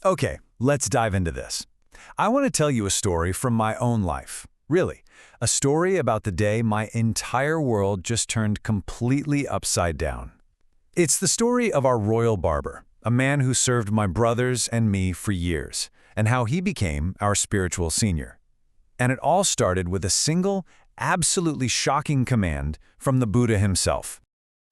Okay, let's dive into this. I want to tell you a story from my own life. Really, a story about the day my entire world just turned completely upside down. It's the story of our royal barber, a man who served my brothers and me for years, and how he became our spiritual senior. And it all started with a single, absolutely shocking command from the Buddha himself.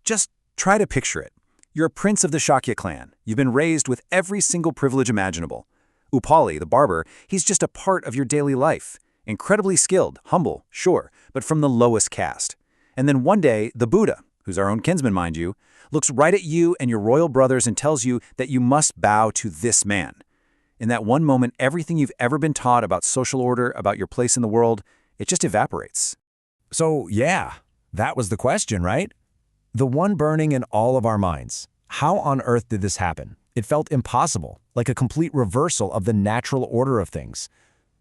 Just try to picture it. You're a prince of the Shakya clan. You've been raised with every single privilege imaginable. Upali, the barber, he's just a part of your daily life. Incredibly skilled, humble, sure, but from the lowest caste. And then one day, the Buddha, who's our own kinsman, mind you, looks right at you and your royal brothers and tells you that you must bow to this man. In that one moment, everything you've ever been taught about social order, about your place in the world, it just evaporates. So, yeah, that was the question, right? The one burning in all of our minds. How on earth did this happen? It felt impossible, like a complete reversal of the natural order of things.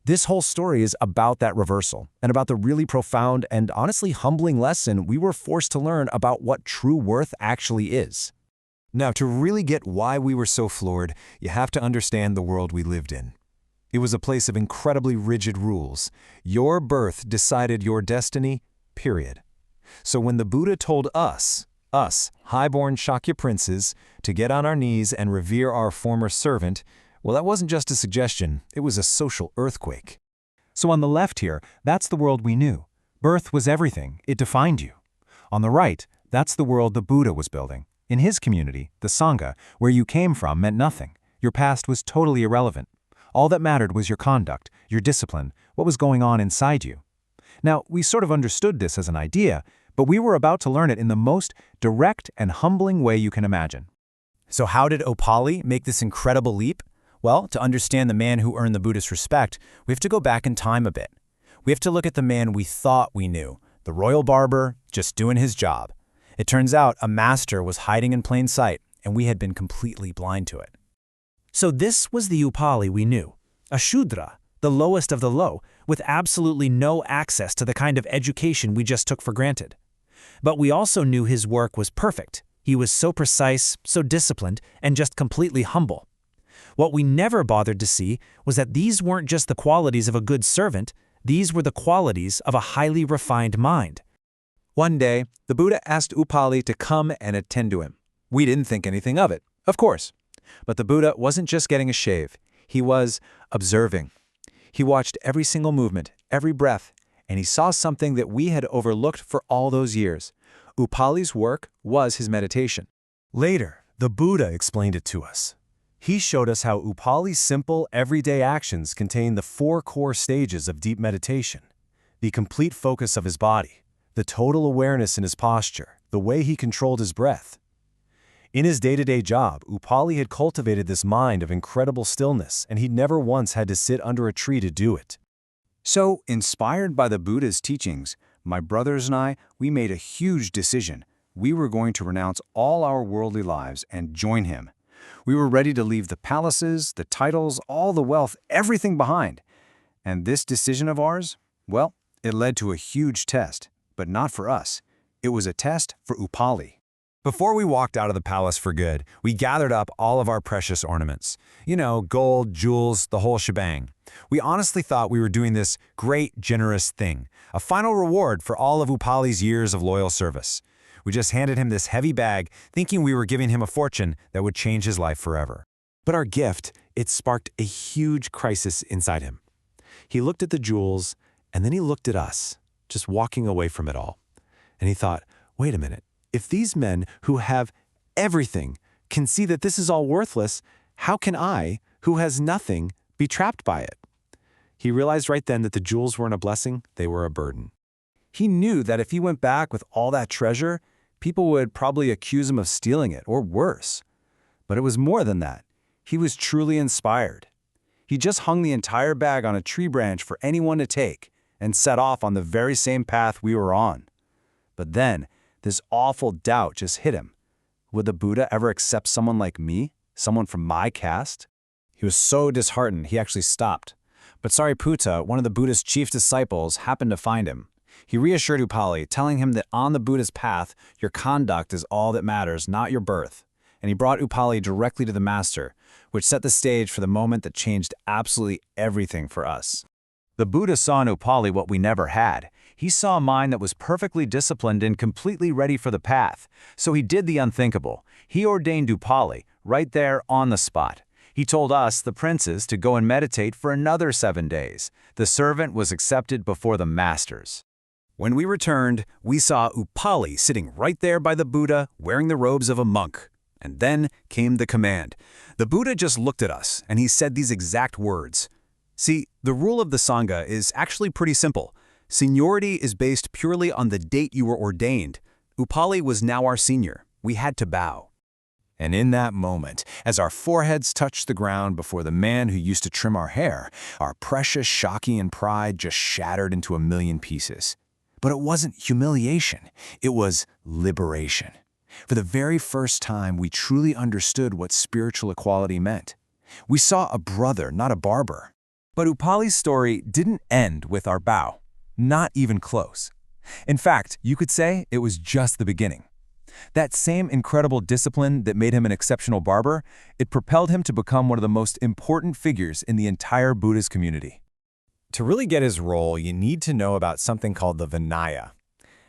This whole story is about that reversal, and about the really profound and honestly humbling lesson we were forced to learn about what true worth actually is. Now, to really get why we were so floored, you have to understand the world we lived in. It was a place of incredibly rigid rules. Your birth decided your destiny, period. So when the Buddha told us, highborn Shakya princes, to get on our knees and revere our former servant, well, that wasn't just a suggestion, it was a social earthquake. So on the left here, that's the world we knew. Birth was everything, it defined you. On the right, that's the world the Buddha was building. In his community, the Sangha, where you came from meant nothing. Your past was totally irrelevant. All that mattered was your conduct, your discipline, what was going on inside you. Now, we sort of understood this as an idea, but we were about to learn it in the most direct and humbling way you can imagine. So how did Upali make this incredible leap? Well, to understand the man who earned the Buddhist respect, we have to go back in time a bit. We have to look at the man we thought we knew, the royal barber, just doing his job. It turns out a master was hiding in plain sight, and we had been completely blind to it. So this was the Upali we knew, a Shudra, the lowest of the low, with absolutely no access to the kind of education we just took for granted. But we also knew his work was perfect. He was so precise, so disciplined, and just completely humble. What we never bothered to see was that these weren't just the qualities of a good servant, these were the qualities of a highly refined mind. One day, the Buddha asked Upali to come and attend to him. We didn't think anything of it, of course. But the Buddha wasn't just getting a shave. He was observing. He watched every single movement, every breath, and he saw something that we had overlooked for all those years. Upali's work was his meditation. Later, the Buddha explained it to us. He showed us how Upali's simple, everyday actions contain the 4 core stages of deep meditation. The complete focus of his body, the total awareness in his posture, the way he controlled his breath. In his day-to-day job, Upali had cultivated this mind of incredible stillness, and he'd never once had to sit under a tree to do it. So, inspired by the Buddha's teachings, my brothers and I, we made a huge decision. We were going to renounce all our worldly lives and join him. We were ready to leave the palaces, the titles, all the wealth, everything behind. And this decision of ours, well, it led to a huge test, but not for us. It was a test for Upali. Before we walked out of the palace for good, we gathered up all of our precious ornaments. You know, gold, jewels, the whole shebang. We honestly thought we were doing this great, generous thing, a final reward for all of Upali's years of loyal service. We just handed him this heavy bag, thinking we were giving him a fortune that would change his life forever. But our gift, it sparked a huge crisis inside him. He looked at the jewels, and then he looked at us, just walking away from it all. And he thought, wait a minute. If these men who have everything can see that this is all worthless, how can I, who has nothing, be trapped by it? He realized right then that the jewels weren't a blessing, they were a burden. He knew that if he went back with all that treasure, people would probably accuse him of stealing it, or worse. But it was more than that. He was truly inspired. He just hung the entire bag on a tree branch for anyone to take, and set off on the very same path we were on. But then, this awful doubt just hit him. Would the Buddha ever accept someone like me? Someone from my caste? He was so disheartened, he actually stopped. But Sariputta, one of the Buddha's chief disciples, happened to find him. He reassured Upali, telling him that on the Buddha's path, your conduct is all that matters, not your birth. And he brought Upali directly to the master, which set the stage for the moment that changed absolutely everything for us. The Buddha saw in Upali what we never had. He saw a mind that was perfectly disciplined and completely ready for the path. So he did the unthinkable. He ordained Upali, right there on the spot. He told us, the princes, to go and meditate for another 7 days. The servant was accepted before the masters. When we returned, we saw Upali sitting right there by the Buddha, wearing the robes of a monk. And then came the command. The Buddha just looked at us, and he said these exact words. See, the rule of the Sangha is actually pretty simple. Seniority is based purely on the date you were ordained. Upali was now our senior. We had to bow. And in that moment, as our foreheads touched the ground before the man who used to trim our hair, our precious Shakyan pride just shattered into a million pieces. But it wasn't humiliation. It was liberation. For the very first time, we truly understood what spiritual equality meant. We saw a brother, not a barber. But Upali's story didn't end with our bow. Not even close. In fact, you could say it was just the beginning. That same incredible discipline that made him an exceptional barber, it propelled him to become one of the most important figures in the entire Buddhist community. To really get his role, you need to know about something called the Vinaya.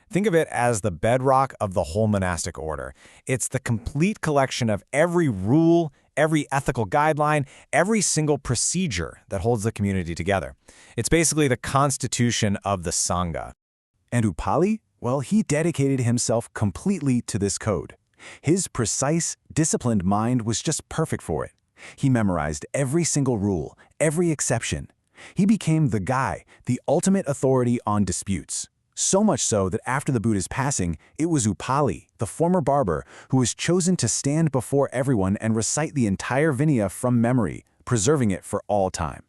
Think of it as the bedrock of the whole monastic order. It's the complete collection of every rule, every ethical guideline, every single procedure that holds the community together. It's basically the constitution of the Sangha. And Upali? Well, he dedicated himself completely to this code. His precise, disciplined mind was just perfect for it. He memorized every single rule, every exception. He became the guy, the ultimate authority on disputes. So much so that after the Buddha's passing, it was Upali, the former barber, who was chosen to stand before everyone and recite the entire Vinaya from memory, preserving it for all time.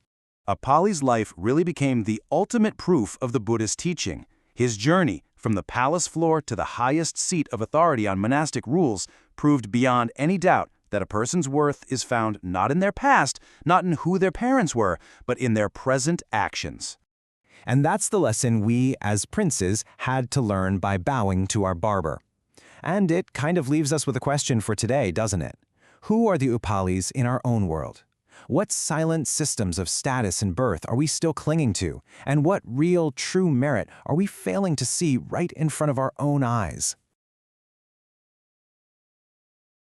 Upali's life really became the ultimate proof of the Buddhist teaching. His journey, from the palace floor to the highest seat of authority on monastic rules, proved beyond any doubt that a person's worth is found not in their past, not in who their parents were, but in their present actions. And that's the lesson we, as princes, had to learn by bowing to our barber. And it kind of leaves us with a question for today, doesn't it? Who are the Upalis in our own world? What silent systems of status and birth are we still clinging to? And what real, true merit are we failing to see right in front of our own eyes?